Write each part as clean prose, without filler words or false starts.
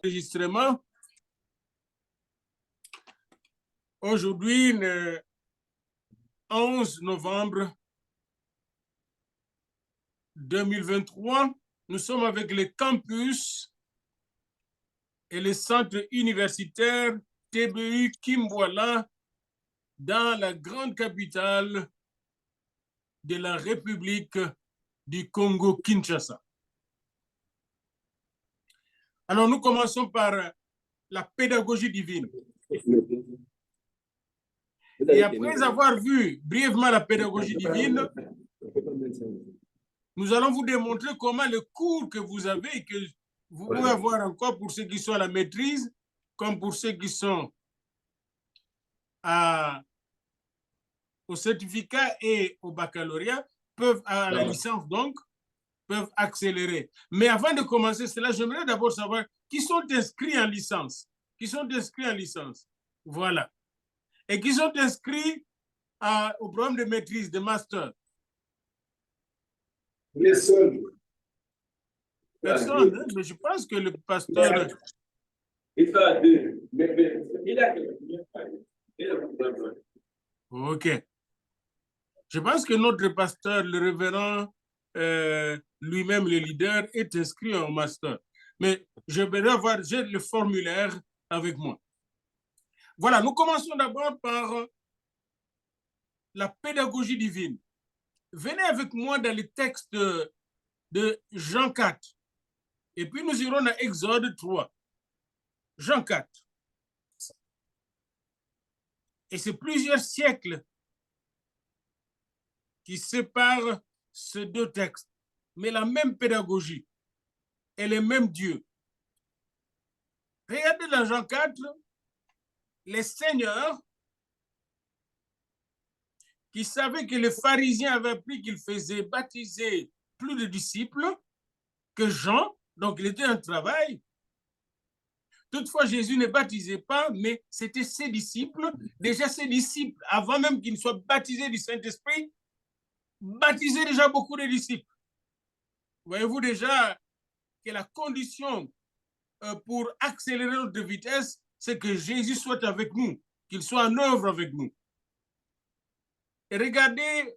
Enregistrement. Aujourd'hui, le 11 novembre 2023, nous sommes avec les campus et les centres universitaires TBU Kimbwala dans la grande capitale de la République du Congo-Kinshasa. Alors, nous commençons par la pédagogie divine. Et après avoir vu brièvement la pédagogie divine, nous allons vous démontrer comment le cours que vous avez et que vous pouvez avoir encore pour ceux qui sont à la maîtrise, comme pour ceux qui sont au certificat et au baccalauréat, peuvent, à la licence donc, peuvent accélérer. Mais avant de commencer cela, j'aimerais d'abord savoir qui sont inscrits en licence. Qui sont inscrits en licence. Voilà. Et qui sont inscrits au programme de maîtrise, de master. Les seuls. Personne, hein? Mais je pense que le pasteur... Ok. Je pense que notre pasteur, le révérend, lui-même, le leader, est inscrit en master. Mais je vais avoir, j'ai le formulaire avec moi. Voilà, nous commençons d'abord par la pédagogie divine. Venez avec moi dans le texte de Jean 4. Et puis nous irons dans Exode 3. Jean 4. Et c'est plusieurs siècles qui séparent ces deux textes, mais la même pédagogie et le même Dieu. Regardez dans Jean 4, les seigneurs qui savaient que les pharisiens avaient appris qu'il faisait baptiser plus de disciples que Jean, donc il était en travail. Toutefois, Jésus ne baptisait pas, mais c'était ses disciples. Déjà, ses disciples, avant même qu'ils ne soient baptisés du Saint-Esprit, baptisaient déjà beaucoup de disciples. Voyez-vous déjà que la condition pour accélérer notre vitesse, c'est que Jésus soit avec nous, qu'il soit en œuvre avec nous. Et regardez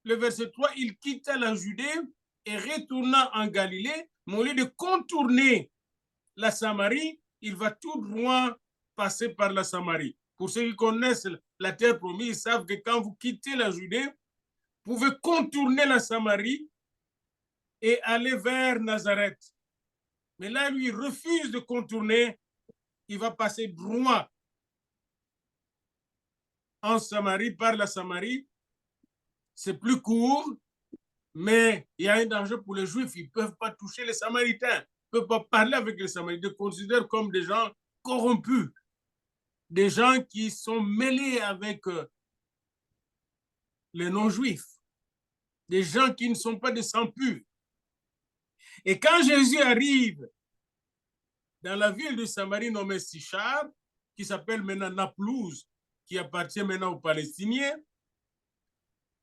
le verset 3, il quitta la Judée et retourna en Galilée, mais au lieu de contourner la Samarie, il va tout droit passer par la Samarie. Pour ceux qui connaissent la terre promise, ils savent que quand vous quittez la Judée, vous pouvez contourner la Samarie et aller vers Nazareth. Mais là, lui, il refuse de contourner, il va passer droit en Samarie, par la Samarie. C'est plus court, mais il y a un danger pour les Juifs. Ils ne peuvent pas toucher les Samaritains, ils ne peuvent pas parler avec les Samaritains. Ils les considèrent comme des gens corrompus, des gens qui sont mêlés avec les non-Juifs, des gens qui ne sont pas des sang purs. Et quand Jésus arrive dans la ville de Samarie nommée Sichar, qui s'appelle maintenant Naplouse, qui appartient maintenant aux Palestiniens,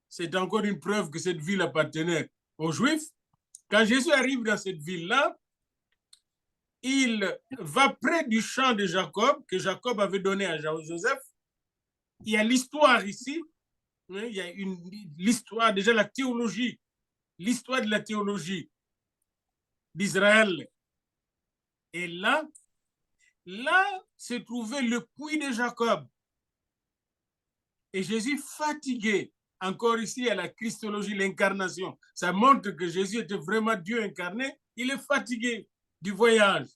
c'est encore une preuve que cette ville appartenait aux Juifs. Quand Jésus arrive dans cette ville-là, il va près du champ de Jacob, que Jacob avait donné à Joseph. Il y a l'histoire ici, il y a l'histoire, déjà la théologie, l'histoire de la théologie d'Israël. Et là se trouvait le puits de Jacob. Et Jésus fatigué, encore ici à la Christologie, l'incarnation, ça montre que Jésus était vraiment Dieu incarné, il est fatigué du voyage.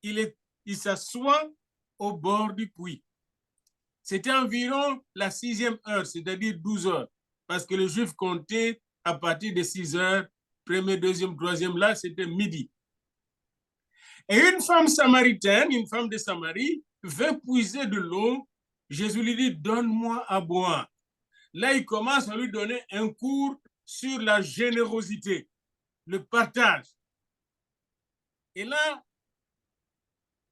Il s'assoit au bord du puits. C'était environ la 6e heure, c'est-à-dire 12 heures, parce que les Juifs comptaient à partir de 6 heures, première, deuxième, troisième, là, c'était midi. Et une femme samaritaine, une femme de Samarie, vint puiser de l'eau. Jésus lui dit, donne-moi à boire. Là, il commence à lui donner un cours sur la générosité, le partage. Et là,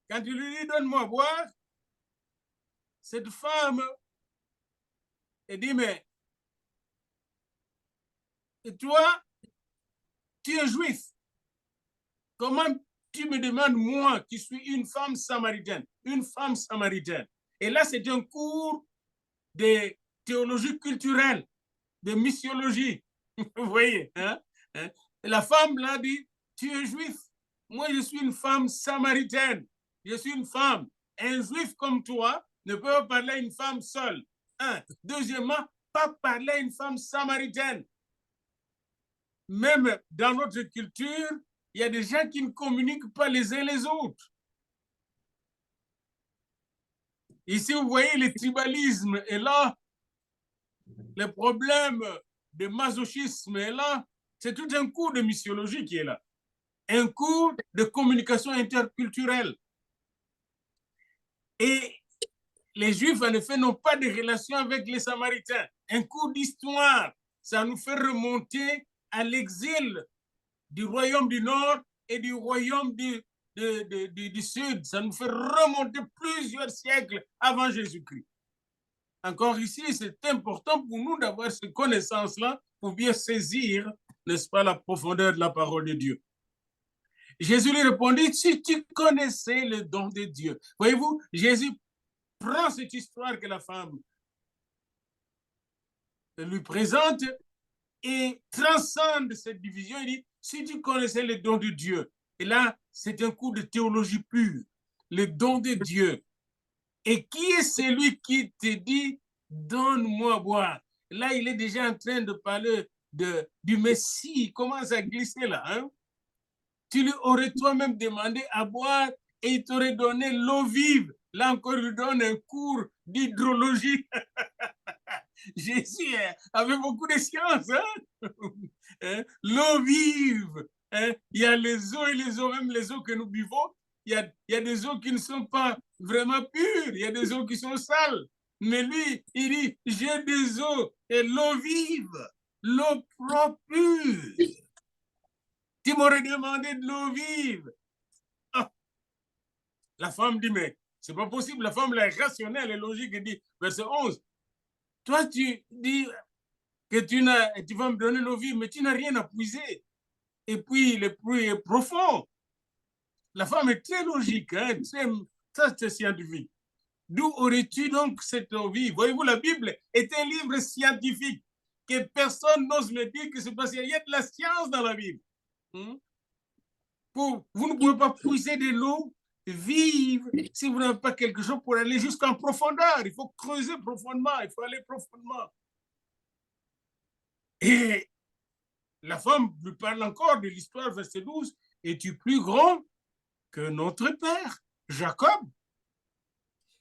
quand il lui dit, donne-moi à boire, cette femme, elle dit, mais toi, tu es juif. Comment tu me demandes, moi, qui suis une femme samaritaine. Et là, c'est un cours de théologie culturelle, de missiologie. Vous voyez, hein? La femme là dit, tu es juif. Moi, je suis une femme samaritaine. Je suis une femme. Un juif comme toi ne peut pas parler à une femme seule. Un. Deuxièmement, pas parler à une femme samaritaine. Même dans notre culture, il y a des gens qui ne communiquent pas les uns les autres. Ici, vous voyez, le tribalisme est là. Le problème de masochisme est là. C'est tout un cours de missiologie qui est là. Un cours de communication interculturelle. Et les Juifs, en effet, n'ont pas de relation avec les Samaritains. Un cours d'histoire, ça nous fait remonter à l'exil du royaume du Nord et du royaume du Sud. Ça nous fait remonter plusieurs siècles avant Jésus-Christ. Encore ici, c'est important pour nous d'avoir cette connaissance-là pour bien saisir, n'est-ce pas, la profondeur de la parole de Dieu. Jésus lui répondit, si tu connaissais le don de Dieu. Voyez-vous, Jésus prend cette histoire que la femme lui présente et transcende cette division. Il dit, si tu connaissais le don de Dieu. Et là, c'est un cours de théologie pure, le don de Dieu. Et qui est celui qui te dit, donne-moi à boire? Là, il est déjà en train de parler du Messie. Il commence à glisser là. Hein? Tu lui aurais toi-même demandé à boire et il t'aurait donné l'eau vive. Là encore, il lui donne un cours d'hydrologie. Jésus avait beaucoup de science. Hein? L'eau vive. Hein? Il y a les eaux et les eaux, même les eaux que nous buvons. Il y a des eaux qui ne sont pas vraiment pures. Il y a des eaux qui sont sales. Mais lui, il dit, j'ai des eaux et l'eau vive, l'eau propre pure. Tu m'aurais demandé de l'eau vive. Ah. La femme dit, mais c'est pas possible. La femme, elle est rationnelle et logique. Elle dit, verset 11, toi, tu dis que tu vas me donner l'eau vive, mais tu n'as rien à puiser. Et puis, le puits est profond. La femme est très logique, hein, très scientifique. D'où aurais-tu donc cette eau vive? Voyez-vous, la Bible est un livre scientifique que personne n'ose me dire que c'est parce qu'il y a de la science dans la Bible. Vous ne pouvez pas puiser de l'eau vive si vous n'avez pas quelque chose pour aller jusqu'en profondeur. Il faut creuser profondément, il faut aller profondément. Et la femme lui parle encore de l'histoire, verset 12. Es-tu plus grand que notre père, Jacob,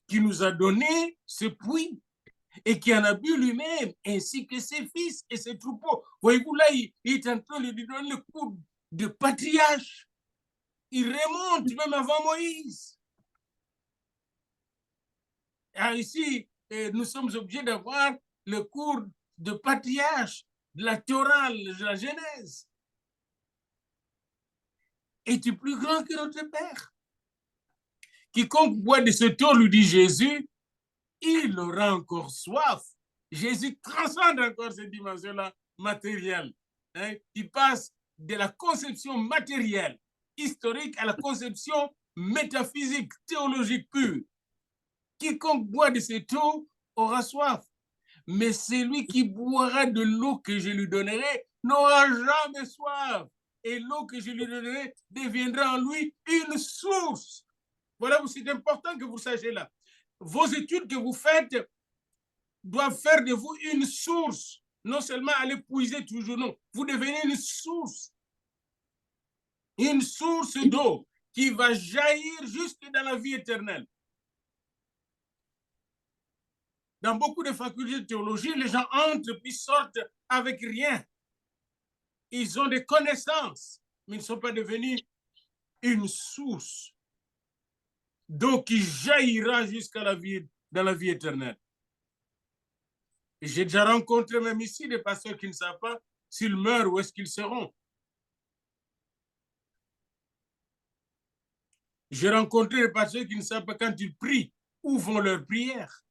qui nous a donné ce puits et qui en a bu lui-même, ainsi que ses fils et ses troupeaux. Voyez-vous, là, il est en train de lui donner le coup de patriarche. Il remonte même avant Moïse. Alors ici, nous sommes obligés d'avoir le cours de patriarche, de la Torah, de la Genèse. Es-tu plus grand que notre Père? Quiconque boit de ce eau, lui dit Jésus, il aura encore soif. Jésus transcende encore cette dimension-là matérielle. Hein? Il passe de la conception matérielle, historique, à la conception métaphysique, théologique pure. Quiconque boit de cette eau aura soif. Mais celui qui boira de l'eau que je lui donnerai n'aura jamais soif. Et l'eau que je lui donnerai deviendra en lui une source. Voilà, c'est important que vous sachiez là. Vos études que vous faites doivent faire de vous une source. Non seulement aller puiser toujours, non. Vous devenez une source. Une source d'eau qui va jaillir jusque dans la vie éternelle. Dans beaucoup de facultés de théologie, les gens entrent puis sortent avec rien. Ils ont des connaissances, mais ils ne sont pas devenus une source d'eau qui jaillira jusqu'à la vie, dans la vie éternelle. J'ai déjà rencontré même ici des pasteurs qui ne savent pas s'ils meurent ou est-ce qu'ils seront. J'ai rencontré des pasteurs qui ne savent pas quand ils prient où vont leurs prières.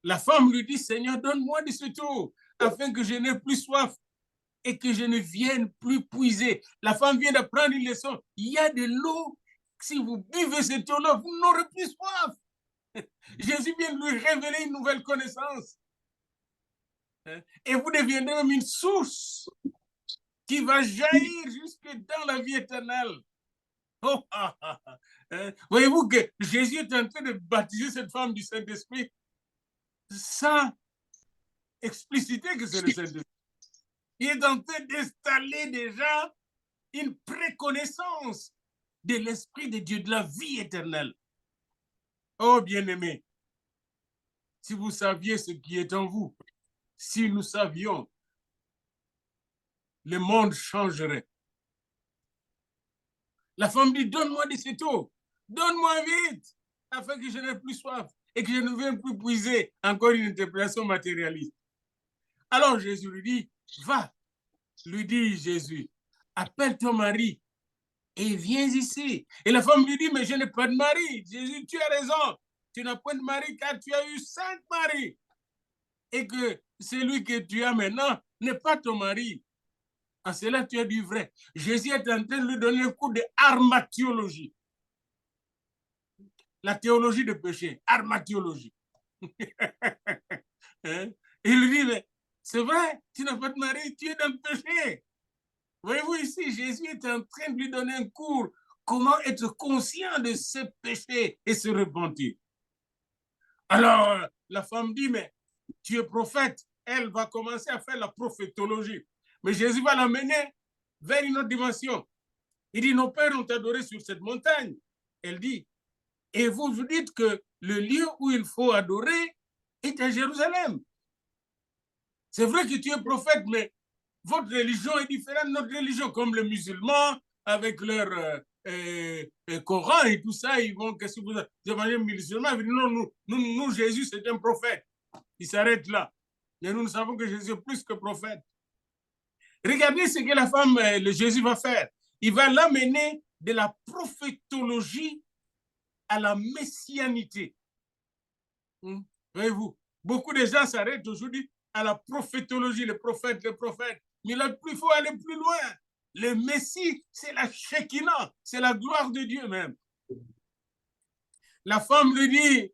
La femme lui dit, Seigneur, donne-moi de cette eau afin que je n'ai plus soif. et que je ne vienne plus puiser. La femme vient d'apprendre une leçon. Il y a de l'eau. Si vous buvez cette eau-là, vous n'aurez plus soif. Jésus vient de lui révéler une nouvelle connaissance. Et vous deviendrez même une source qui va jaillir jusque dans la vie éternelle. Oh, ah, ah, ah. Voyez-vous que Jésus est en train de baptiser cette femme du Saint-Esprit sans expliciter que c'est le Saint-Esprit. Il est en train d'installer déjà une préconnaissance de l'Esprit de Dieu, de la vie éternelle. Oh, bien-aimés, si vous saviez ce qui est en vous, si nous savions, le monde changerait. La femme dit, donne-moi de cette eau, donne-moi vite, afin que je n'ai plus soif et que je ne vienne plus puiser. Encore une interprétation matérialiste. Alors Jésus lui dit, va, lui dit Jésus, appelle ton mari et viens ici. Et la femme lui dit, mais je n'ai pas de mari. Jésus, tu as raison, tu n'as pas de mari car tu as eu 5 maris. Et que celui que tu as maintenant n'est pas ton mari. En cela, tu as du vrai. Jésus est en train de lui donner un cours de armathéologie. La théologie de péché, armathéologie. Hein? Il lui dit, mais c'est vrai, tu n'as pas de mari, tu es dans le péché. Voyez-vous ici, Jésus est en train de lui donner un cours. Comment être conscient de ce péché et se repentir. Alors, la femme dit, mais tu es prophète. Elle va commencer à faire la prophétologie. Mais Jésus va l'amener vers une autre dimension. Il dit, nos pères ont adoré sur cette montagne. Elle dit, et vous vous dites que le lieu où il faut adorer est à Jérusalem. C'est vrai que tu es prophète, mais votre religion est différente de notre religion, comme les musulmans, avec leur Coran et tout ça, ils vont, qu'est-ce que vous évangélisez musulmans? Non, nous, Jésus, c'est un prophète. Il s'arrête là. Mais nous savons que Jésus est plus que prophète. Regardez ce que la femme, le Jésus va faire. Il va l'amener de la prophétologie à la messianité. Voyez-vous, beaucoup de gens s'arrêtent aujourd'hui à la prophétologie, les prophètes. Mais là, il faut aller plus loin. Le Messie, c'est la Shekinah, c'est la gloire de Dieu même. La femme lui dit,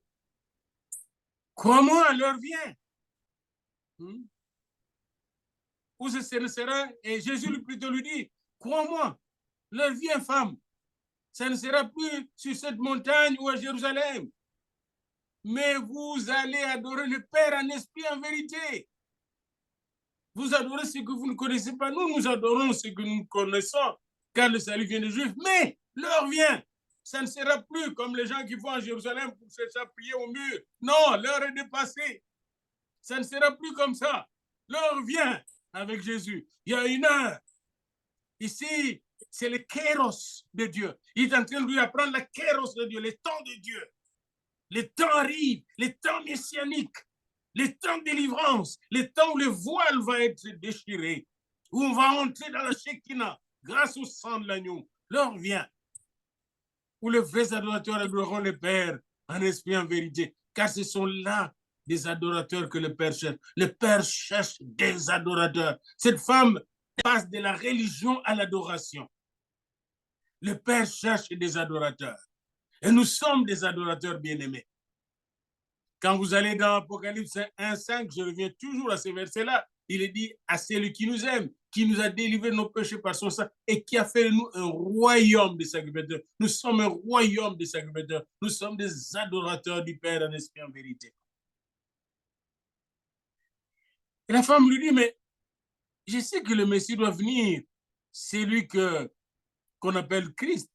comment l'heure vient? Où ce sera? Et Jésus plutôt lui dit, crois-moi, l'heure vient, femme. Ça ne sera plus sur cette montagne ou à Jérusalem. Mais vous allez adorer le Père en esprit, en vérité. Vous adorez ce que vous ne connaissez pas. Nous adorons ce que nous connaissons, car le salut vient des Juifs. Mais l'heure vient. Ça ne sera plus comme les gens qui vont à Jérusalem pour chercher à prier au mur. Non, l'heure est dépassée. Ça ne sera plus comme ça. L'heure vient avec Jésus. Il y a une heure. Ici, c'est le kéros de Dieu. Il est en train de lui apprendre le kéros de Dieu, le temps de Dieu. Le temps arrive, le temps messianique, le temps de délivrance, le temps où le voile va être déchiré, où on va entrer dans la Shekinah grâce au sang de l'agneau. L'heure vient où les vrais adorateurs adoreront le Père en esprit, en vérité, car ce sont là des adorateurs que le Père cherche. Le Père cherche des adorateurs. Cette femme passe de la religion à l'adoration. Le Père cherche des adorateurs. Et nous sommes des adorateurs bien-aimés. Quand vous allez dans Apocalypse 1:5, je reviens toujours à ces versets-là, il est dit à celui qui nous aime, qui nous a délivré de nos péchés par son sang et qui a fait de nous un royaume de sacrificateurs. Nous sommes un royaume de sacrificateurs. Nous sommes des adorateurs du Père en esprit, en vérité. Et la femme lui dit, mais je sais que le Messie doit venir, c'est lui qu'on appelle Christ.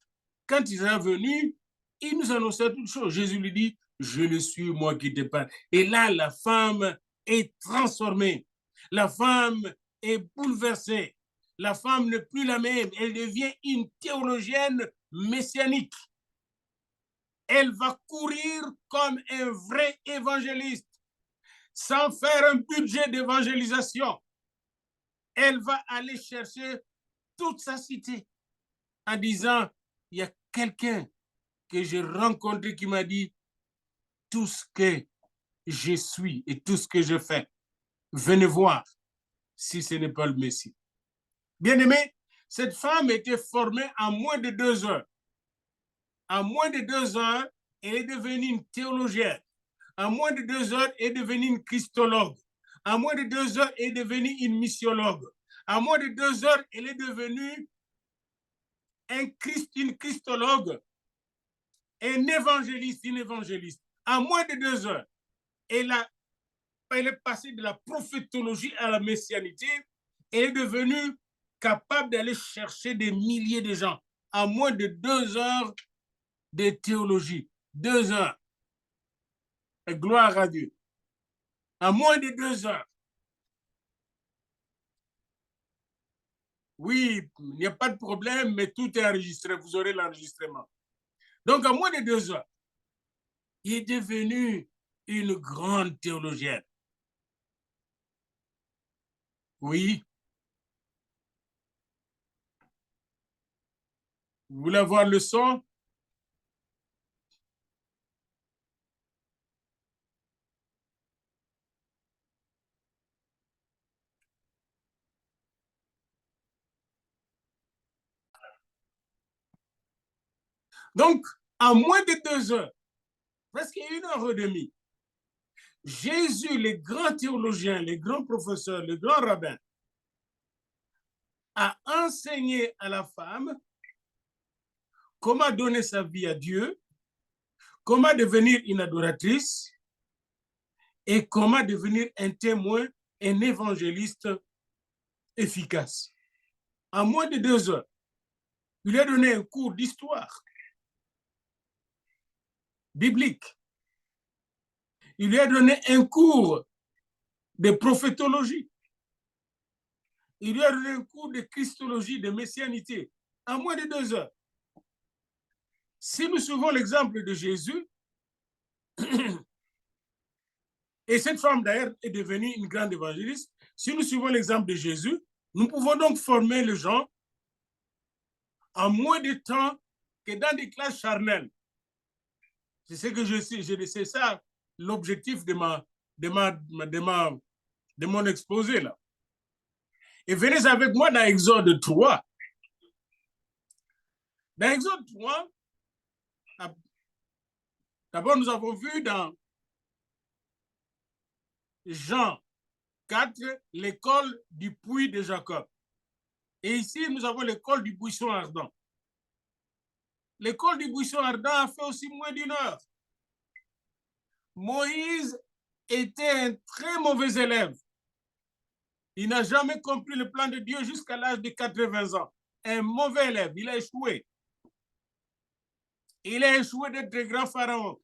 Quand il sera venu, il nous annonçait toutes choses. Jésus lui dit, je le suis, moi qui te parle. Et là, la femme est transformée. La femme est bouleversée. La femme n'est plus la même. Elle devient une théologienne messianique. Elle va courir comme un vrai évangéliste, sans faire un budget d'évangélisation. Elle va aller chercher toute sa cité en disant, il y a quelqu'un que j'ai rencontré qui m'a dit, tout ce que je suis et tout ce que je fais, venez voir si ce n'est pas le Messie. Bien-aimé, cette femme était formée en moins de 2 heures. En moins de 2 heures, elle est devenue une théologienne. En moins de 2 heures, elle est devenue une christologue. En moins de 2 heures, elle est devenue une missiologue. En moins de 2 heures, elle est devenue une christologue, un évangéliste, une évangéliste. En moins de 2 heures, elle est passée de la prophétologie à la messianité. Elle est devenue capable d'aller chercher des milliers de gens en moins de 2 heures de théologie. 2 heures. Et gloire à Dieu. En moins de 2 heures. Oui, il n'y a pas de problème, mais tout est enregistré. Vous aurez l'enregistrement. Donc, en moins de 2 heures, il est devenu une grande théologienne. Oui. Vous voulez avoir le son? Donc, en moins de 2 heures, presque 1 heure et demie, Jésus, les grands théologiens, les grands professeurs, les grands rabbins, a enseigné à la femme comment donner sa vie à Dieu, comment devenir une adoratrice et comment devenir un témoin, un évangéliste efficace. En moins de 2 heures, il lui a donné un cours d'histoire biblique. Il lui a donné un cours de prophétologie. Il lui a donné un cours de christologie, de messianité, en moins de 2 heures. Si nous suivons l'exemple de Jésus, et cette femme d'ailleurs est devenue une grande évangéliste, si nous suivons l'exemple de Jésus, nous pouvons donc former les gens en moins de temps que dans des classes charnelles. C'est ce que je sais, c'est ça l'objectif de mon exposé là. Et venez avec moi dans Exode 3. Dans Exode 3, d'abord nous avons vu dans Jean 4 l'école du puits de Jacob. Et ici, nous avons l'école du buisson ardent. L'école du buisson ardent a fait aussi moins d'1 heure. Moïse était un très mauvais élève. Il n'a jamais compris le plan de Dieu jusqu'à l'âge de 80 ans. Un mauvais élève, il a échoué. Il a échoué d'être un grand pharaon.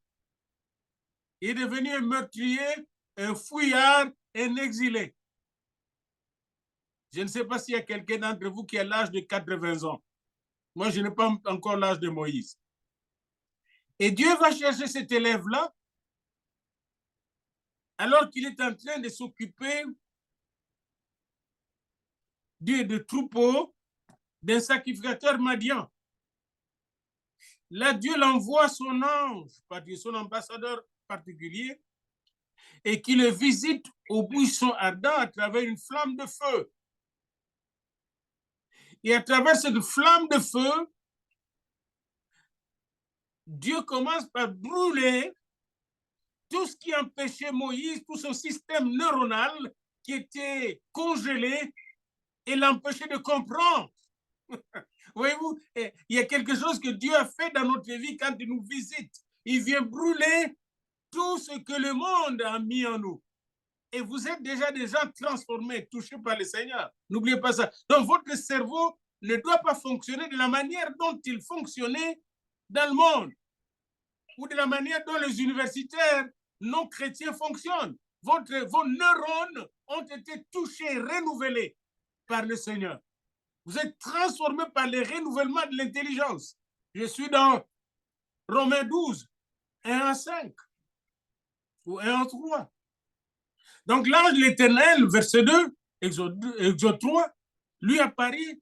Il est devenu un meurtrier, un fouillard, un exilé. Je ne sais pas s'il y a quelqu'un d'entre vous qui a l'âge de 80 ans. Moi, je n'ai pas encore l'âge de Moïse. Et Dieu va chercher cet élève-là alors qu'il est en train de s'occuper de troupeaux d'un sacrificateur madian. Là, Dieu l'envoie son ange, son ambassadeur particulier, et qui le visite au buisson ardent à travers une flamme de feu. Et à travers cette flamme de feu, Dieu commence par brûler tout ce qui empêchait Moïse, tout son système neuronal qui était congelé et l'empêchait de comprendre. Voyez-vous, il y a quelque chose que Dieu a fait dans notre vie quand il nous visite. Il vient brûler tout ce que le monde a mis en nous. Et vous êtes déjà des gens transformés, touchés par le Seigneur. N'oubliez pas ça. Donc, votre cerveau ne doit pas fonctionner de la manière dont il fonctionnait dans le monde ou de la manière dont les universitaires non chrétiens fonctionnent. Vos neurones ont été touchés, renouvelés par le Seigneur. Vous êtes transformés par le renouvellement de l'intelligence. Je suis dans Romains 12, 1 à 5 ou 1 à 3. Donc l'ange de l'Éternel, verset 2, Exode 3, lui apparaît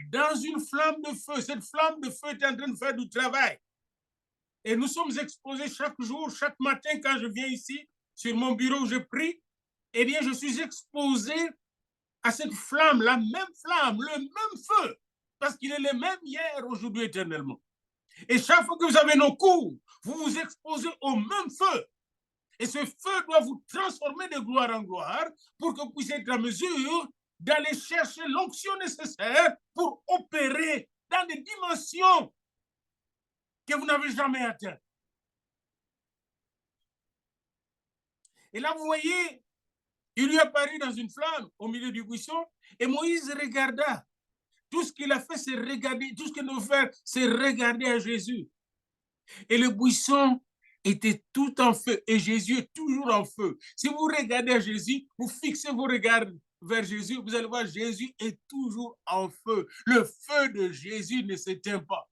dans une flamme de feu. Cette flamme de feu est en train de faire du travail. Et nous sommes exposés chaque jour, chaque matin quand je viens ici, sur mon bureau où je prie, eh bien je suis exposé à cette flamme, la même flamme, le même feu, parce qu'il est le même hier, aujourd'hui, éternellement. Et chaque fois que vous avez nos cours, vous vous exposez au même feu. Et ce feu doit vous transformer de gloire en gloire pour que vous puissiez être en mesure d'aller chercher l'onction nécessaire pour opérer dans des dimensions que vous n'avez jamais atteintes. Et là, vous voyez, il lui apparut dans une flamme au milieu du buisson et Moïse regarda. Tout ce qu'il a fait, c'est regarder, tout ce qu'il doit faire, c'est regarder à Jésus. Et le buisson était tout en feu et Jésus est toujours en feu. Si vous regardez à Jésus, vous fixez vos regards vers Jésus, vous allez voir Jésus est toujours en feu. Le feu de Jésus ne s'éteint pas.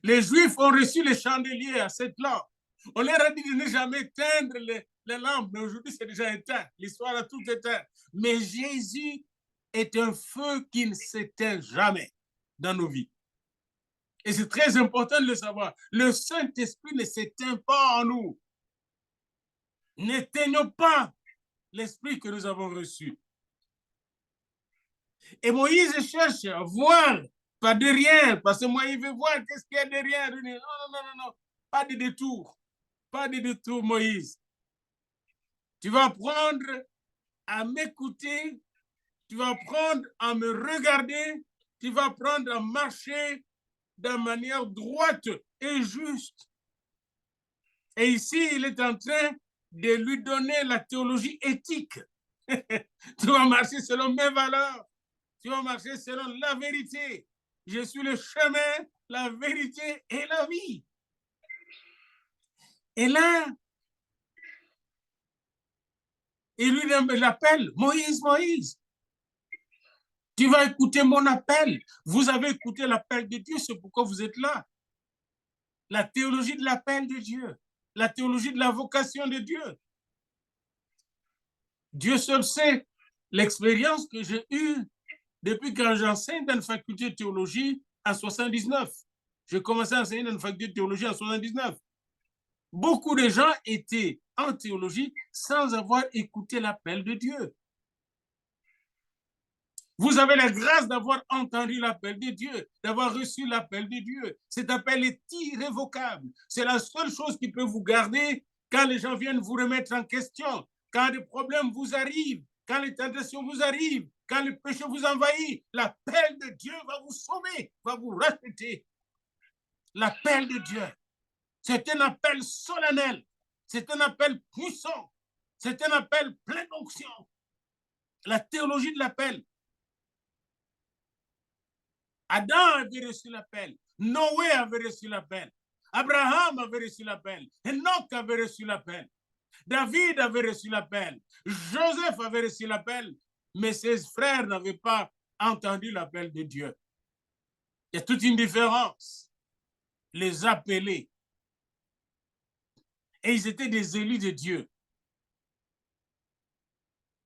Les Juifs ont reçu les chandeliers à cette lampe. On leur a dit de ne jamais éteindre les lampes, mais aujourd'hui c'est déjà éteint. L'histoire a tout éteint. Mais Jésus est un feu qui ne s'éteint jamais dans nos vies. Et c'est très important de le savoir. Le Saint-Esprit ne s'éteint pas en nous. N'éteignons pas l'Esprit que nous avons reçu. Et Moïse cherche à voir, pas derrière, parce que moi, il veut voir qu'est-ce qu'il y a derrière. Non, non, non, non, pas de détour. Pas de détour, Moïse. Tu vas apprendre à m'écouter, tu vas apprendre à me regarder, tu vas apprendre à marcher de manière droite et juste. Et ici, il est en train de lui donner la théologie éthique. Tu vas marcher selon mes valeurs. Tu vas marcher selon la vérité. Je suis le chemin, la vérité et la vie. Et là, il lui l'appelle, Moïse, Moïse. Tu vas écouter mon appel. Vous avez écouté l'appel de Dieu, c'est pourquoi vous êtes là. La théologie de l'appel de Dieu. La théologie de la vocation de Dieu. Dieu seul sait l'expérience que j'ai eue depuis quand j'enseigne dans une faculté de théologie en 79. J'ai commencé à enseigner dans une faculté de théologie en 79. Beaucoup de gens étaient en théologie sans avoir écouté l'appel de Dieu. Vous avez la grâce d'avoir entendu l'appel de Dieu, d'avoir reçu l'appel de Dieu. Cet appel est irrévocable. C'est la seule chose qui peut vous garder quand les gens viennent vous remettre en question, quand des problèmes vous arrivent, quand les tentations vous arrivent, quand le péché vous envahit. L'appel de Dieu va vous sauver, va vous racheter. L'appel de Dieu, c'est un appel solennel, c'est un appel puissant, c'est un appel plein d'onction. La théologie de l'appel. Adam avait reçu l'appel. Noé avait reçu l'appel. Abraham avait reçu l'appel. Enoch avait reçu l'appel. David avait reçu l'appel. Joseph avait reçu l'appel. Mais ses frères n'avaient pas entendu l'appel de Dieu. Il y a toute une différence. Les appelés. Et ils étaient des élus de Dieu.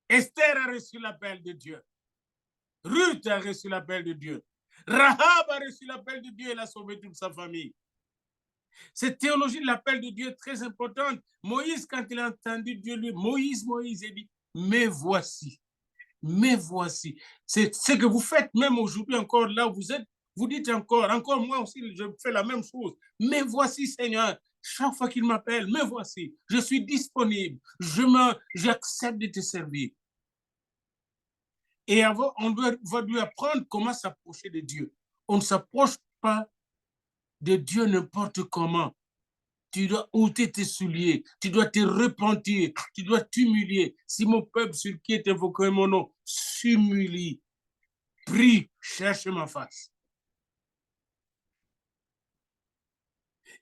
Esther a reçu l'appel de Dieu. Ruth a reçu l'appel de Dieu. Rahab a reçu l'appel de Dieu et a sauvé toute sa famille. Cette théologie de l'appel de Dieu est très importante. Moïse, quand il a entendu Dieu, lui, Moïse, il dit, mais voici. C'est ce que vous faites même aujourd'hui encore là où vous êtes. Vous dites encore moi aussi, je fais la même chose. Mais voici, Seigneur, chaque fois qu'il m'appelle, me voici. Je suis disponible. J'accepte de te servir. Et avant, on va lui apprendre comment s'approcher de Dieu. On ne s'approche pas de Dieu n'importe comment. Tu dois ôter tes souliers, tu dois te repentir, tu dois t'humilier. Si mon peuple sur qui est invoqué mon nom s'humilie, prie, cherche ma face.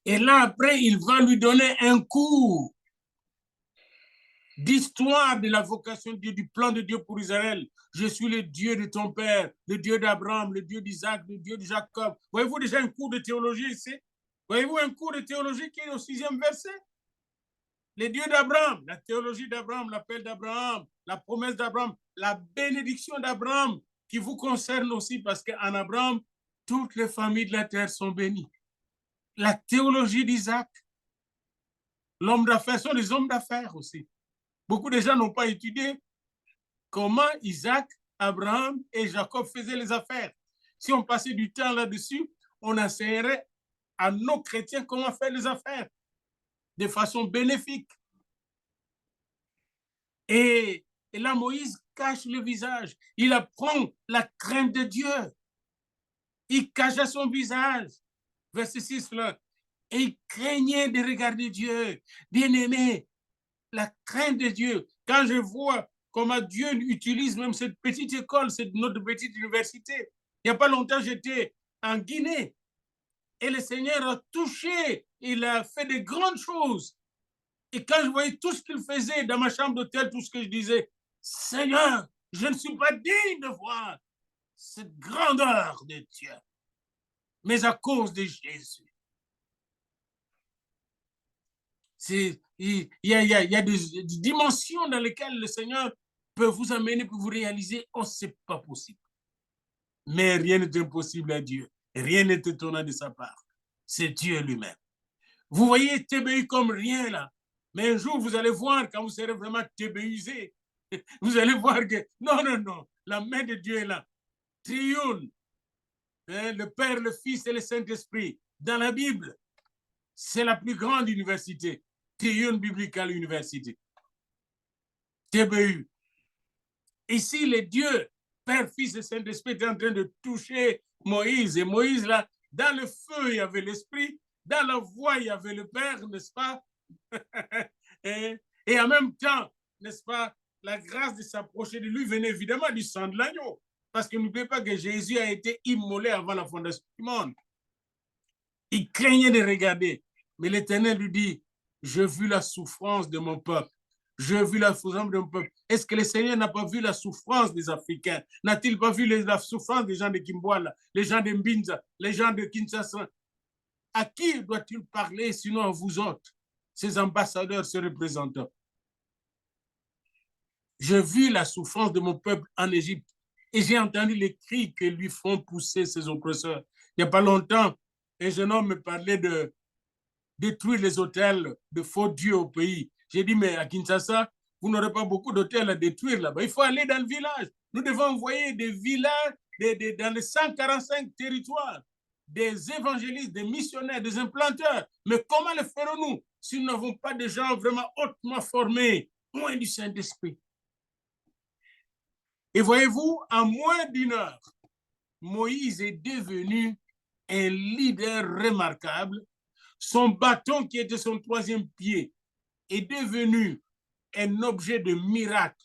Et là, après, il va lui donner un cours d'histoire de la vocation de Dieu, du plan de Dieu pour Israël. Je suis le Dieu de ton père, le Dieu d'Abraham, le Dieu d'Isaac, le Dieu de Jacob. Voyez-vous déjà un cours de théologie ici? Voyez-vous un cours de théologie qui est au 6e verset? Les dieux d'Abraham, la théologie d'Abraham, l'appel d'Abraham, la promesse d'Abraham, la bénédiction d'Abraham qui vous concerne aussi parce qu'en Abraham, toutes les familles de la terre sont bénies. La théologie d'Isaac, l'homme d'affaires, sont des hommes d'affaires aussi. Beaucoup de gens n'ont pas étudié comment Isaac, Abraham et Jacob faisaient les affaires. Si on passait du temps là-dessus, on enseignerait à nos chrétiens comment faire les affaires de façon bénéfique. Et là, Moïse cache le visage. Il apprend la crainte de Dieu. Il cachait son visage. Verset 6 là. Et il craignait de regarder Dieu. Bien-aimé, la crainte de Dieu. Quand je vois comment Dieu utilise même cette petite école, notre petite université. Il n'y a pas longtemps, j'étais en Guinée. Et le Seigneur a touché. Il a fait de grandes choses. Et quand je voyais tout ce qu'il faisait dans ma chambre d'hôtel, tout ce que je disais, Seigneur, je ne suis pas digne de voir cette grandeur de Dieu. Mais à cause de Jésus. Il y a des dimensions dans lesquelles le Seigneur peut vous amener pour vous réaliser, oh, c'est pas possible. Mais rien n'est impossible à Dieu. Rien n'est étonnant de sa part. C'est Dieu lui-même. Vous voyez TBU comme rien là. Mais un jour, vous allez voir, quand vous serez vraiment TBUisé, vous allez voir que, non, la main de Dieu est là. Trioune, hein, le Père, le Fils et le Saint-Esprit. Dans la Bible, c'est la plus grande université. Trioune Biblical University. TBU. Ici, les dieux, Père, Fils et Saint-Esprit étaient en train de toucher Moïse. Et Moïse, là, dans le feu, il y avait l'Esprit. Dans la voix, il y avait le Père, n'est-ce pas? et en même temps, n'est-ce pas, la grâce de s'approcher de lui venait évidemment du sang de l'agneau. Parce que n'oubliez pas que Jésus a été immolé avant la fondation du monde. Il craignait de regarder. Mais l'Éternel lui dit, je vis la souffrance de mon peuple. Je vis la souffrance de mon peuple. Est-ce que le Seigneur n'a pas vu la souffrance des Africains? N'a-t-il pas vu la souffrance des gens de Kimboala, les gens de Mbinza, les gens de Kinshasa? À qui doit-il parler sinon à vous autres, ces ambassadeurs, ces représentants? Je vis la souffrance de mon peuple en Égypte et j'ai entendu les cris que lui font pousser ses oppresseurs. Il n'y a pas longtemps, un jeune homme me parlait de détruire les hôtels de faux dieux au pays. J'ai dit, mais à Kinshasa, vous n'aurez pas beaucoup d'hôtels à détruire là-bas. Il faut aller dans le village. Nous devons envoyer des villages dans les 145 territoires, des évangélistes, des missionnaires, des implanteurs. Mais comment le ferons-nous si nous n'avons pas de gens vraiment hautement formés, loin du Saint-Esprit? Et voyez-vous, en moins d'une heure, Moïse est devenu un leader remarquable. Son bâton, qui était son troisième pied, est devenu un objet de miracle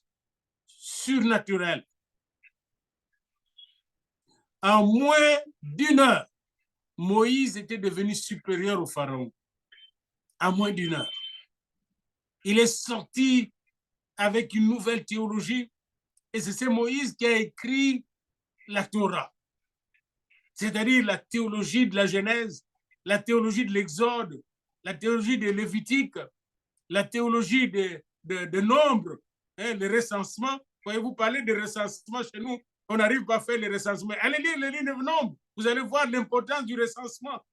surnaturel. En moins d'une heure, Moïse était devenu supérieur au Pharaon. En moins d'une heure. Il est sorti avec une nouvelle théologie et c'est Moïse qui a écrit la Torah, c'est-à-dire la théologie de la Genèse, la théologie de l'Exode, la théologie de Lévitique, la théologie de nombre, hein, le recensement. Voyez-vous, parler de recensement chez nous, on n'arrive pas à faire le recensement. Allez lire le livre de nombre, vous allez voir l'importance du recensement.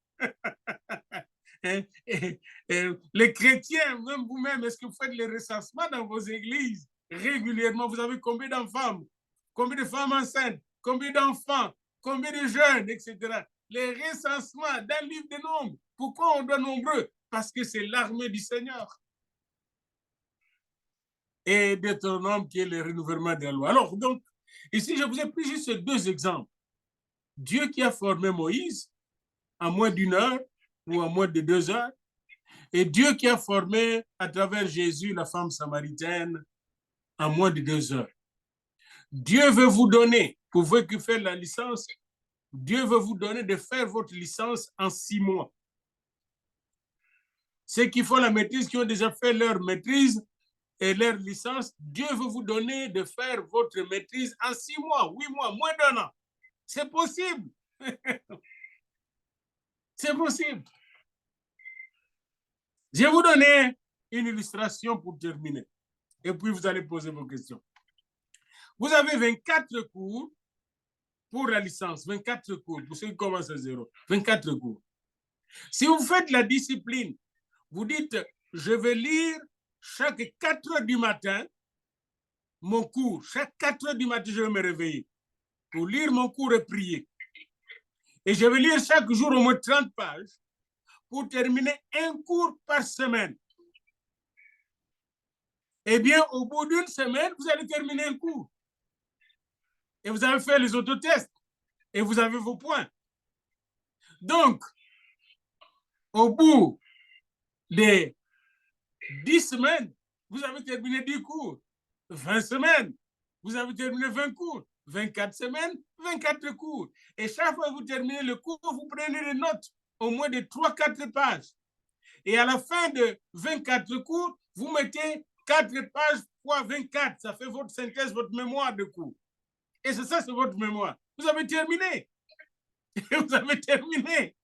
Les chrétiens, même vous-même, est-ce que vous faites le recensement dans vos églises régulièrement? Vous avez combien d'enfants, combien de femmes enceintes, combien d'enfants, combien de jeunes, etc. Les recensements dans le livre de nombres. Pourquoi on doit nombreux? Parce que c'est l'armée du Seigneur. Et Deutéronome qui est le renouvellement de la loi. Alors, donc, ici, je vous ai pris juste deux exemples. Dieu qui a formé Moïse en moins d'une heure ou en moins de 2 heures, et Dieu qui a formé à travers Jésus la femme samaritaine en moins de 2 heures. Dieu veut vous donner, pour vous qui faites la licence, Dieu veut vous donner de faire votre licence en 6 mois. Ceux qui font la maîtrise, qui ont déjà fait leur maîtrise et leur licence, Dieu veut vous donner de faire votre maîtrise en 6 mois, 8 mois, moins d'1 an. C'est possible. C'est possible. Je vais vous donner une illustration pour terminer. Et puis, vous allez poser vos questions. Vous avez 24 cours pour la licence, 24 cours, pour ceux qui commencent à 0, 24 cours. Si vous faites la discipline, vous dites, je vais lire chaque 4 heures du matin mon cours. Chaque 4 heures du matin, je vais me réveiller pour lire mon cours et prier. Et je vais lire chaque jour au moins 30 pages pour terminer un cours par semaine. Eh bien, au bout d'une semaine, vous allez terminer un cours. Et vous avez fait les autotests. Et vous avez vos points. Donc, au bout de 10 semaines, vous avez terminé 10 cours. 20 semaines, vous avez terminé 20 cours. 24 semaines, 24 cours. Et chaque fois que vous terminez le cours, vous prenez des notes, au moins de 3-4 pages. Et à la fin de 24 cours, vous mettez 4 pages fois 24. Ça fait votre synthèse, votre mémoire de cours. Et c'est ça, c'est votre mémoire. Vous avez terminé. Vous avez terminé.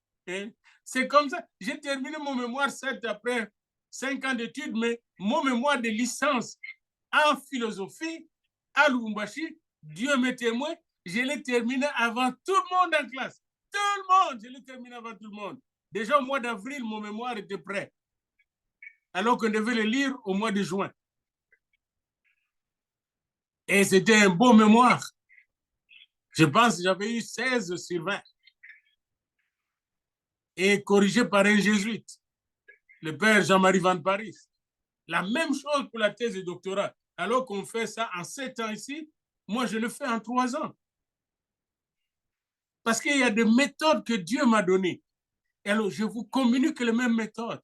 C'est comme ça. J'ai terminé mon mémoire, certes, après 5 ans d'études, mais mon mémoire de licence en philosophie à Lubumbashi, Dieu m'est témoin, je l'ai terminé avant tout le monde en classe. Tout le monde, je l'ai terminé avant tout le monde. Déjà au mois d'avril, mon mémoire était prêt. Alors qu'on devait le lire au mois de juin. Et c'était un beau mémoire. Je pense que j'avais eu 16 sur 20. Et corrigé par un jésuite, le père Jean-Marie Van Paris. La même chose pour la thèse de doctorat. Alors qu'on fait ça en 7 ans ici, moi je le fais en 3 ans. Parce qu'il y a des méthodes que Dieu m'a données. Et alors je vous communique les mêmes méthodes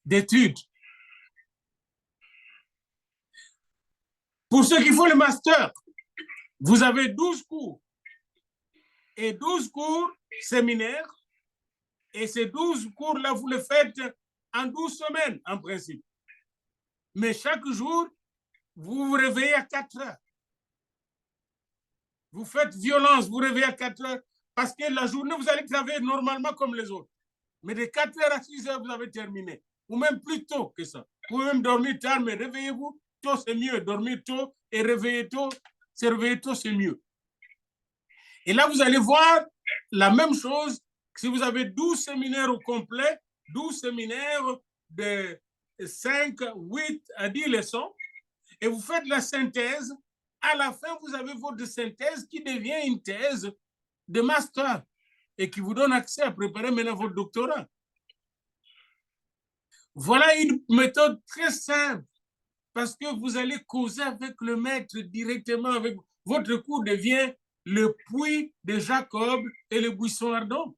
d'études. Pour ceux qui font le master, vous avez 12 cours. Et 12 cours séminaires. Et ces 12 cours-là, vous les faites en 12 semaines, en principe. Mais chaque jour, vous vous réveillez à 4 heures. Vous faites violence, vous réveillez à 4 heures, parce que la journée, vous allez travailler normalement comme les autres. Mais de 4 heures à 6 heures, vous avez terminé. Ou même plus tôt que ça. Vous pouvez même dormir tard, mais réveillez-vous tôt, c'est mieux. Dormir tôt et réveiller tôt, c'est mieux. Et là, vous allez voir la même chose. Si vous avez 12 séminaires au complet, 12 séminaires de 5, 8 à 10 leçons, et vous faites la synthèse, à la fin, vous avez votre synthèse qui devient une thèse de master et qui vous donne accès à préparer maintenant votre doctorat. Voilà une méthode très simple parce que vous allez causer avec le maître directement. Avec votre cours devient le puits de Jacob et le buisson ardent.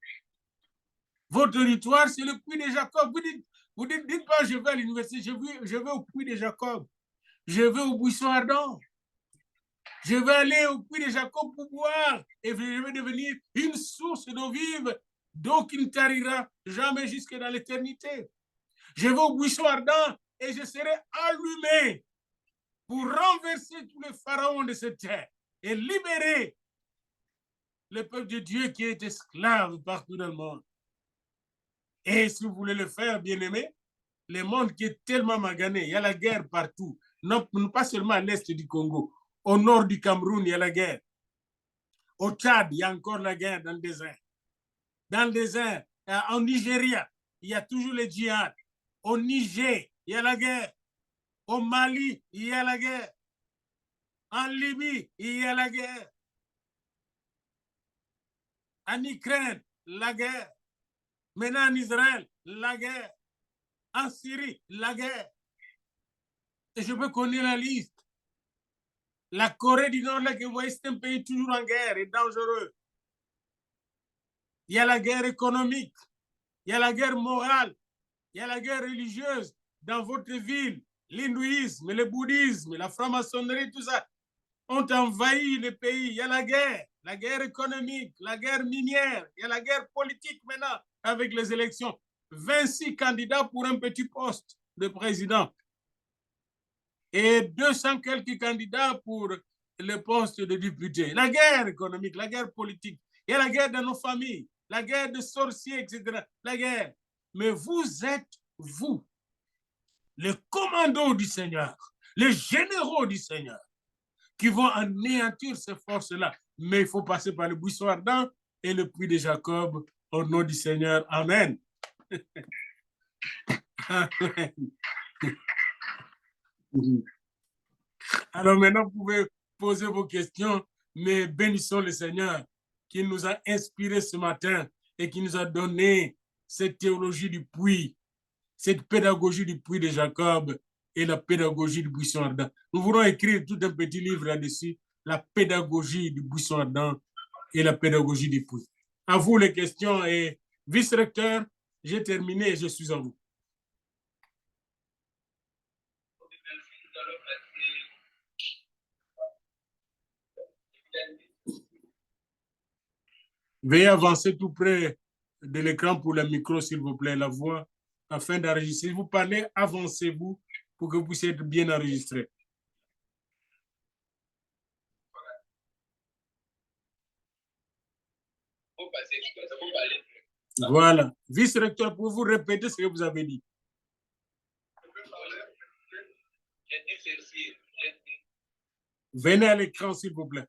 Votre auditoire, c'est le puits de Jacob. Vous dites pas, je vais à l'université, je vais au puits de Jacob. Je vais au buisson ardent. Je vais aller au puits de Jacob pour boire et je vais devenir une source d'eau vive, d'eau qui ne tarira jamais jusque dans l'éternité. Je vais au buisson ardent et je serai allumé pour renverser tous les pharaons de cette terre et libérer le peuple de Dieu qui est esclave partout dans le monde. Et si vous voulez le faire, bien aimé, le monde qui est tellement magané, il y a la guerre partout, non pas seulement à l'est du Congo, au nord du Cameroun, il y a la guerre. Au Tchad, il y a encore la guerre dans le désert. Dans le désert, en Nigeria, il y a toujours les djihad. Au Niger, il y a la guerre. Au Mali, il y a la guerre. En Libye, il y a la guerre. En Ukraine, la guerre. Maintenant en Israël, la guerre. En Syrie, la guerre. Et je peux connaître la liste. La Corée du Nord, là, que vous voyez, c'est un pays toujours en guerre et dangereux. Il y a la guerre économique. Il y a la guerre morale. Il y a la guerre religieuse dans votre ville. L'hindouisme, le bouddhisme, la franc-maçonnerie, tout ça ont envahi le pays. Il y a la guerre économique, la guerre minière, il y a la guerre politique maintenant avec les élections. 26 candidats pour un petit poste de président et 200 quelques candidats pour le poste de député. La guerre économique, la guerre politique, il y a la guerre dans nos familles, la guerre de sorciers, etc. La guerre. Mais vous êtes, vous, les commandos du Seigneur, les généraux du Seigneur, qui vont anéantir ces forces-là. Mais il faut passer par le buisson ardent et le puits de Jacob au nom du Seigneur. Amen. Amen. Alors maintenant, vous pouvez poser vos questions, mais bénissons le Seigneur qui nous a inspirés ce matin et qui nous a donné cette théologie du puits, cette pédagogie du puits de Jacob et la pédagogie du buisson ardent. Nous voulons écrire tout un petit livre là-dessus, la pédagogie du buisson ardent et la pédagogie du puits. À vous les questions et vice-recteur, j'ai terminé et je suis à vous. Veuillez avancer tout près de l'écran pour le micro, s'il vous plaît, la voix, afin d'enregistrer. Si vous parlez, avancez-vous pour que vous puissiez être bien enregistré. Voilà. Vice-recteur, pour vous répéter ce que vous avez dit. Venez à l'écran, s'il vous plaît.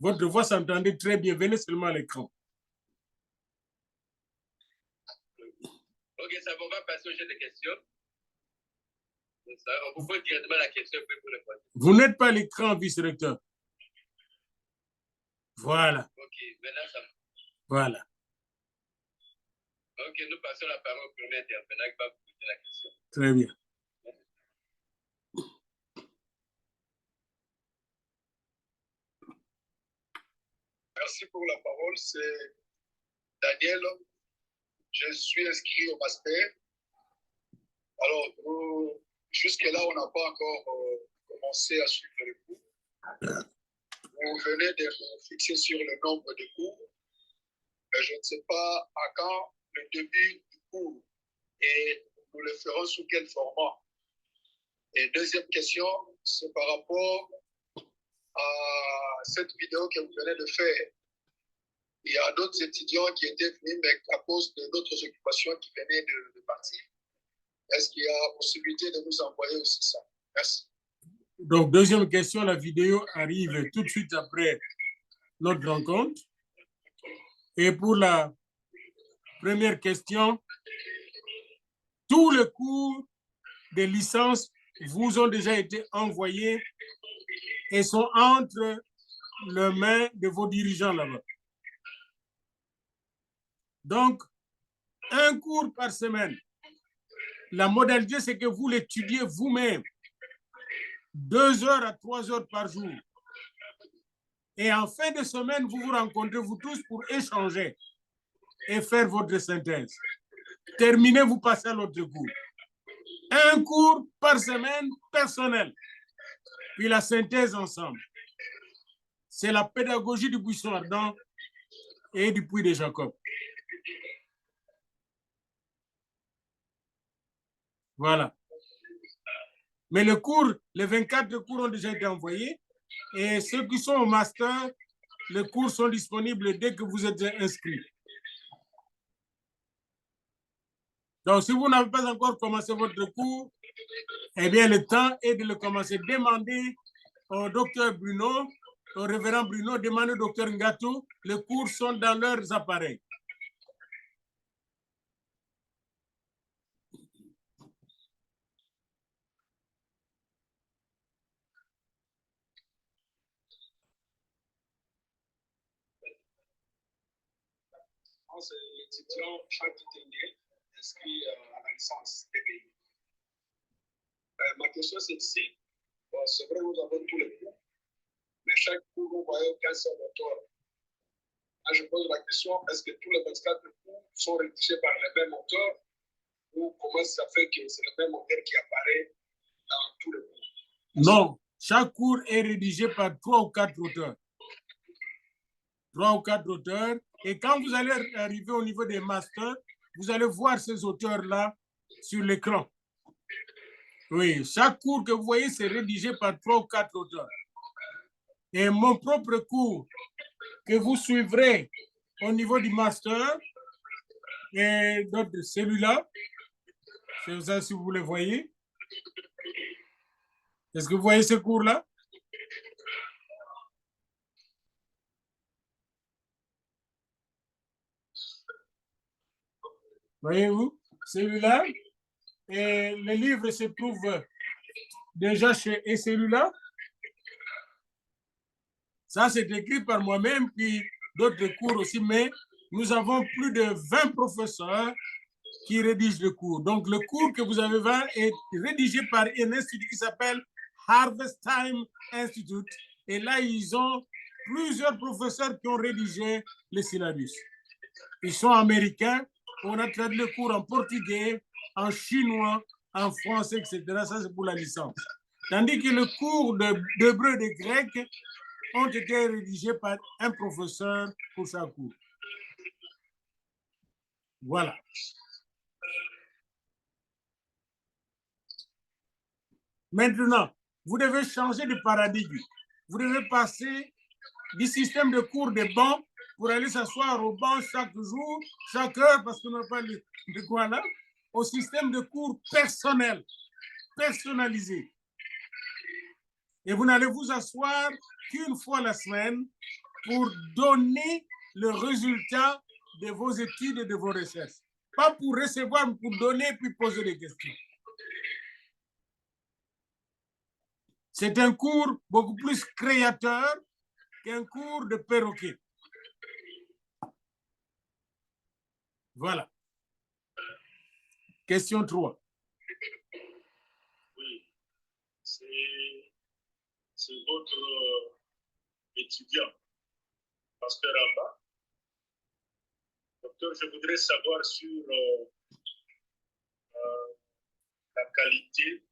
Votre voix s'entendait très bien. Venez seulement à l'écran. Ok, ça va passer au jeu de questions. Vous pouvez directement la question pour répondre. Vous n'êtes pas à l'écran, vice-recteur. Voilà. Ok, maintenant ça va. Voilà. Ok, nous passons la parole au premier intervenant qui va vous poser la question. Très bien. Merci pour la parole. C'est Daniel. Je suis inscrit au master. Alors, jusque-là, on n'a pas encore commencé à suivre les cours. Vous venez de vous fixer sur le nombre de cours. Mais je ne sais pas à quand le début du cours et nous le ferons sous quel format. Et deuxième question, c'est par rapport à cette vidéo que vous venez de faire. Il y a d'autres étudiants qui étaient venus, mais à cause de d'autres occupations qui venaient de partir. Est-ce qu'il y a possibilité de nous envoyer aussi ça? Merci. Donc, deuxième question, la vidéo arrive tout de suite après notre rencontre. Et pour la première question, tous les cours de licence vous ont déjà été envoyés et sont entre les mains de vos dirigeants là-bas. Donc, un cours par semaine. La modalité, c'est que vous l'étudiez vous-même, 2 heures à 3 heures par jour. Et en fin de semaine, vous vous rencontrez, vous tous, pour échanger et faire votre synthèse. Terminez, vous passez à l'autre cours. Un cours par semaine personnel, puis la synthèse ensemble. C'est la pédagogie du buisson ardent et du puits de Jacob. Voilà. Mais les cours, les 24 cours ont déjà été envoyés. Et ceux qui sont au master, les cours sont disponibles dès que vous êtes inscrits. Donc, si vous n'avez pas encore commencé votre cours, eh bien, le temps est de le commencer. Demandez au docteur Bruno, au révérend Bruno, demandez au docteur Ngato. Les cours sont dans leurs appareils. C'est l'étudiant Jacques Tenguet, inscrit à la licence TPI. Ma question, c'est ici. Bon, c'est vrai, nous avons tous les cours, mais chaque cours, vous voyez qu'un seul auteur. Là, je pose la question, est-ce que tous les 24 cours sont rédigés par le même auteur ou comment ça fait que c'est le même auteur qui apparaît dans tous les cours? Non, chaque cours est rédigé par 3 ou 4 auteurs. 3 ou 4 auteurs. Et quand vous allez arriver au niveau des masters, vous allez voir ces auteurs-là sur l'écran. Oui, chaque cours que vous voyez, c'est rédigé par 3 ou 4 auteurs. Et mon propre cours que vous suivrez au niveau du master, et donc celui-là, c'est ça si vous le voyez. Est-ce que vous voyez ce cours-là? Voyez-vous, celui-là, et le livre se trouve déjà chez et celui-là. Ça, c'est écrit par moi-même, puis d'autres cours aussi, mais nous avons plus de 20 professeurs qui rédigent le cours. Donc, le cours que vous avez 20 est rédigé par un institut qui s'appelle Harvest Time Institute. Et là, ils ont plusieurs professeurs qui ont rédigé le syllabus. Ils sont américains. On a traduit le cours en portugais, en chinois, en français, etc. Ça, c'est pour la licence. Tandis que le cours d'hébreu et de grec ont été rédigés par un professeur pour chaque cours. Voilà. Maintenant, vous devez changer de paradigme. Vous devez passer du système de cours de banc pour aller s'asseoir au banc chaque jour, chaque heure, parce qu'on n'a pas de quoi là, au système de cours personnel, personnalisé. Et vous n'allez vous asseoir qu'une fois la semaine pour donner le résultat de vos études et de vos recherches. Pas pour recevoir, mais pour donner puis poser des questions. C'est un cours beaucoup plus créateur qu'un cours de perroquet. Voilà. Question 3. Oui, c'est votre étudiant, Pasteur Amba. Docteur, je voudrais savoir sur la qualité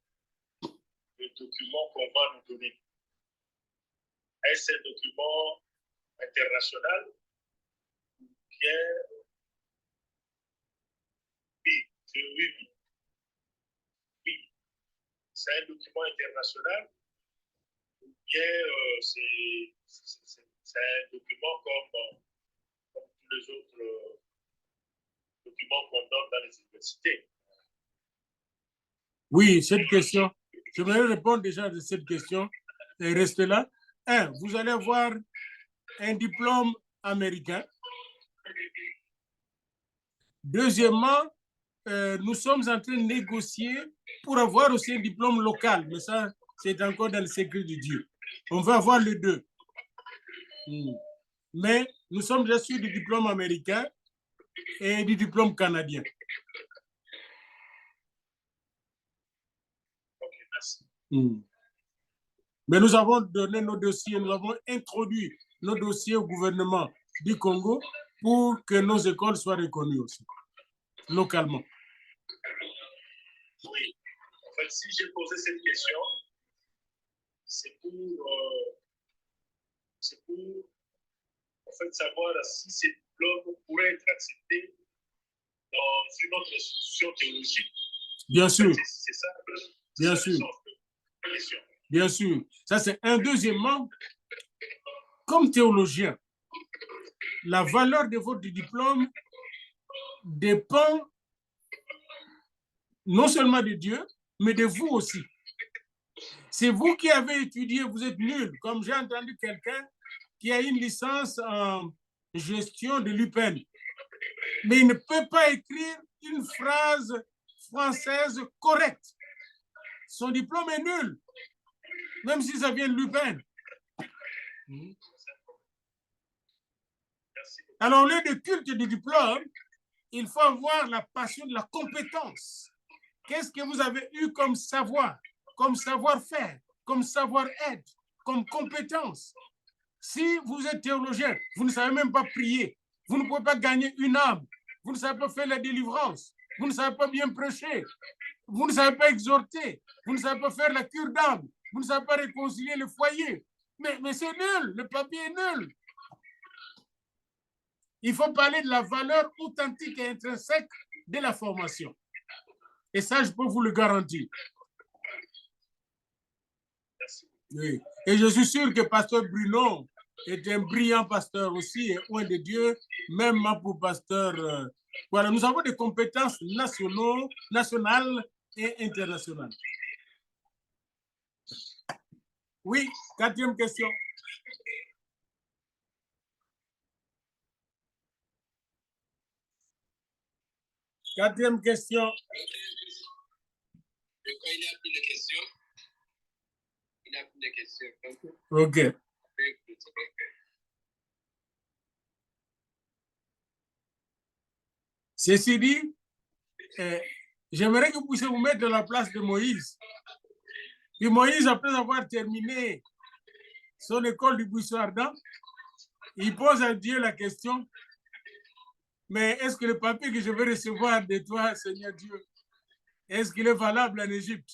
des documents qu'on va nous donner. Est-ce un document international ou bien... Oui. C'est un document international ou bien c'est un document comme tous les autres documents qu'on donne dans les universités? Oui, cette question, je vais répondre déjà à cette question et restez là. Vous allez avoir un diplôme américain. Deuxièmement, nous sommes en train de négocier pour avoir aussi un diplôme local, mais ça, c'est encore dans le secret de Dieu. On va avoir les deux. Mais nous sommes déjà sûrs du diplôme américain et du diplôme canadien. Ok, merci. Mais nous avons donné nos dossiers, nous avons introduit nos dossiers au gouvernement du Congo pour que nos écoles soient reconnues aussi, localement. Oui, en fait, si j'ai posé cette question, c'est pour en fait, savoir si ces diplômes pourraient être acceptés dans une autre institution théologique. Bien sûr. C'est ça. Bien sûr. Bien sûr. Ça, c'est un. Deuxièmement, comme théologien, la valeur de votre diplôme dépend non seulement de Dieu, mais de vous aussi. C'est vous qui avez étudié, vous êtes nul. Comme j'ai entendu quelqu'un qui a une licence en gestion de l'UPEN, mais il ne peut pas écrire une phrase française correcte. Son diplôme est nul, même si ça vient de l'UPEN. Alors, au lieu de culte du diplôme, il faut avoir la passion de la compétence. Qu'est-ce que vous avez eu comme savoir, comme savoir-faire, comme savoir-être, comme compétence? Si vous êtes théologien, vous ne savez même pas prier, vous ne pouvez pas gagner une âme, vous ne savez pas faire la délivrance, vous ne savez pas bien prêcher, vous ne savez pas exhorter, vous ne savez pas faire la cure d'âme, vous ne savez pas réconcilier le foyer. Mais c'est nul, le papier est nul. Il faut parler de la valeur authentique et intrinsèque de la formation. Et ça, je peux vous le garantir. Oui. Et je suis sûr que pasteur Bruno est un brillant pasteur aussi, et oint de Dieu, même pour pasteur. Voilà, nous avons des compétences nationales et internationales. Oui, 4e question. Quatrième question. Je crois qu'il n'y a plus de questions. Il n'y a plus de questions. OK. Ceci dit, j'aimerais que vous puissiez vous mettre à la place de Moïse. Et Moïse, après avoir terminé son école du buisson ardent, il pose à Dieu la question, mais est-ce que le papier que je vais recevoir de toi, Seigneur Dieu, est-ce qu'il est valable en Égypte?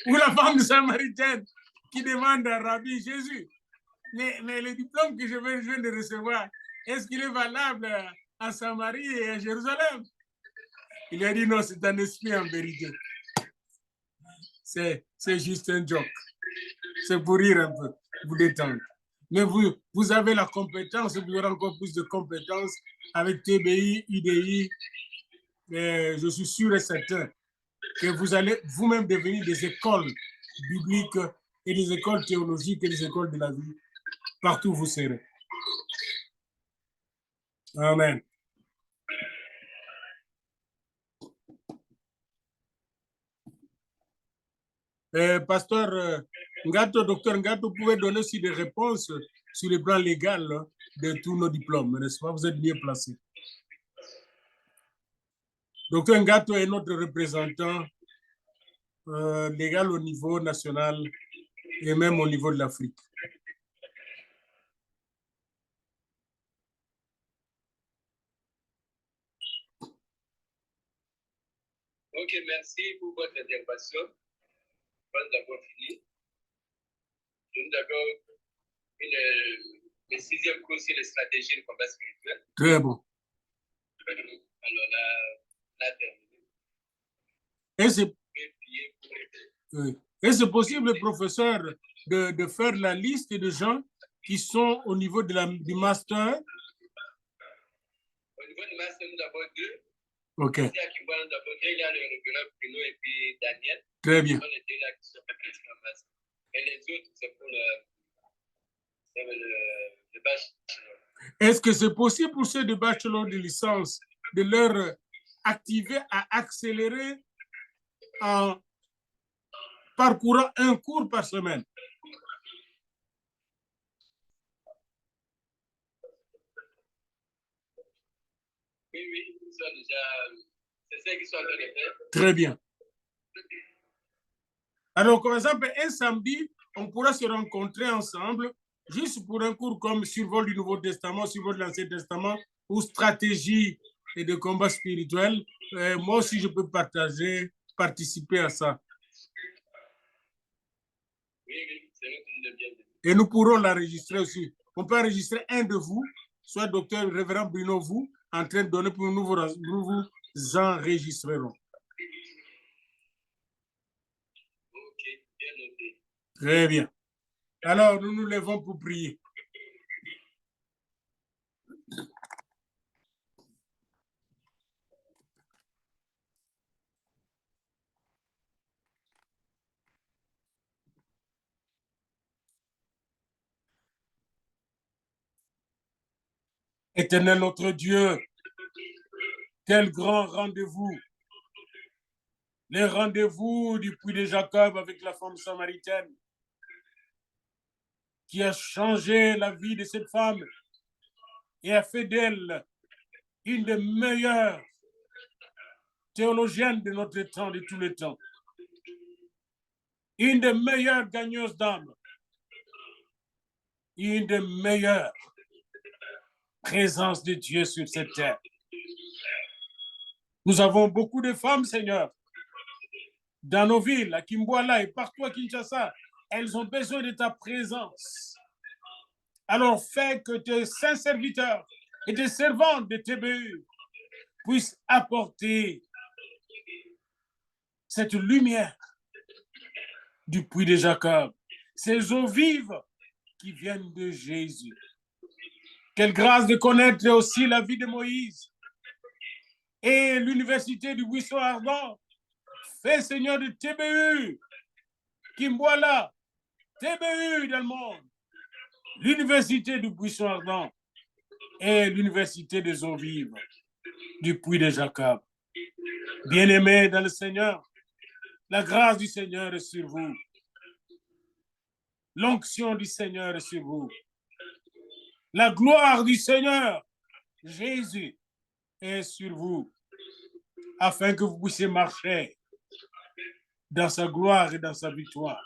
Ou la femme samaritaine qui demande à Rabbi Jésus, mais le diplôme que je viens de recevoir, est-ce qu'il est valable à Samarie et à Jérusalem? Il a dit non, c'est un esprit en vérité. C'est juste un joke. C'est pour rire un peu, vous détendre. Mais vous avez la compétence, vous aurez encore plus de compétences avec TBI, IDI. Je suis sûr et certain que vous allez vous-même devenir des écoles bibliques et des écoles théologiques et des écoles de la vie. Partout où vous serez. Amen. Pasteur Ngato, docteur Ngato, vous pouvez donner aussi des réponses sur le plan légal de tous nos diplômes, n'est-ce pas? Vous êtes mieux placé. Docteur Ngato est notre représentant légal au niveau national et même au niveau de l'Afrique. Ok, merci pour votre intervention. Nous avons fini. Nous avons le sixième cours sur les stratégies de combat spirituel. Très bon. Alors là, terminé. Et c'est possible, professeur, de faire la liste de gens qui sont au niveau du master? Au niveau du master, nous avons deux. OK. Ici à Kimba, nous avons deux. Il y a le révérend Bruno et puis Daniel. Très bien. Ce sont les deux là qui sont en master. Et les autres, c'est pour le bachelor. Est-ce que c'est possible pour ceux de bachelor de licence de leur activer à accélérer en parcourant un cours par semaine? Oui, ils sont déjà... C'est ce qu'ils sont en train de faire. Très bien. Alors, par exemple, un samedi, on pourra se rencontrer ensemble juste pour un cours comme survol du Nouveau Testament, survol de l'Ancien Testament ou stratégie et de combat spirituel. Moi aussi, je peux participer à ça. Oui, c'est nous qui nous bien. Et nous pourrons l'enregistrer aussi. On peut enregistrer un de vous, soit docteur révérend Bruno, vous, en train de donner pour nous vous enregistrerons. Ok, bien noté. Très bien. Alors, nous nous levons pour prier. Éternel notre Dieu, quel grand rendez-vous. Les rendez-vous du puits de Jacob avec la femme samaritaine qui a changé la vie de cette femme et a fait d'elle une des meilleures théologiennes de notre temps, de tous les temps. Une des meilleures gagneuses d'âme. Une des meilleures présences de Dieu sur cette terre. Nous avons beaucoup de femmes, Seigneur, dans nos villes, à Kimboala et partout à Kinshasa. Elles ont besoin de ta présence. Alors fais que tes saints serviteurs et tes servantes de TBU puissent apporter cette lumière du puits de Jacob, ces eaux vives qui viennent de Jésus. Quelle grâce de connaître aussi la vie de Moïse et l'université du buisson ardent. Fais, Seigneur, de TBU, Kimboala, TBU dans le monde, l'université du buisson ardent et l'université des eaux vives du puits de Jacob. Bien-aimés dans le Seigneur, la grâce du Seigneur est sur vous. L'onction du Seigneur est sur vous. La gloire du Seigneur, Jésus, est sur vous, afin que vous puissiez marcher dans sa gloire et dans sa victoire.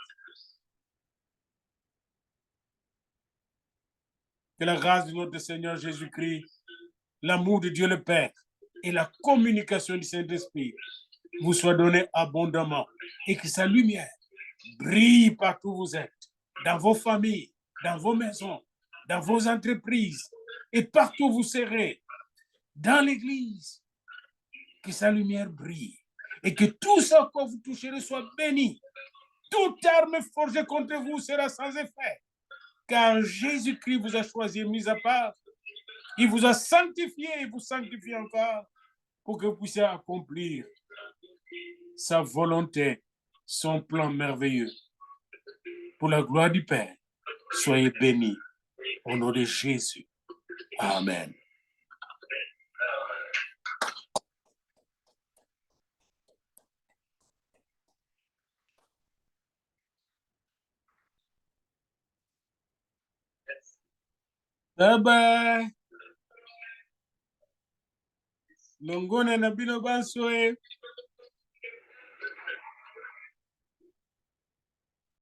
Que la grâce de notre Seigneur Jésus-Christ, l'amour de Dieu le Père et la communication du Saint-Esprit vous soient donnés abondamment et que sa lumière brille partout où vous êtes, dans vos familles, dans vos maisons, dans vos entreprises et partout où vous serez, dans l'Église, que sa lumière brille et que tout ce que vous toucherez soit béni. Toute arme forgée contre vous sera sans effet, car Jésus-Christ vous a choisi et mis à part. Il vous a sanctifié et vous sanctifie encore pour que vous puissiez accomplir sa volonté, son plan merveilleux. Pour la gloire du Père, soyez bénis au nom de Jésus. Amen. Bye bye. Longone na bino bansoe.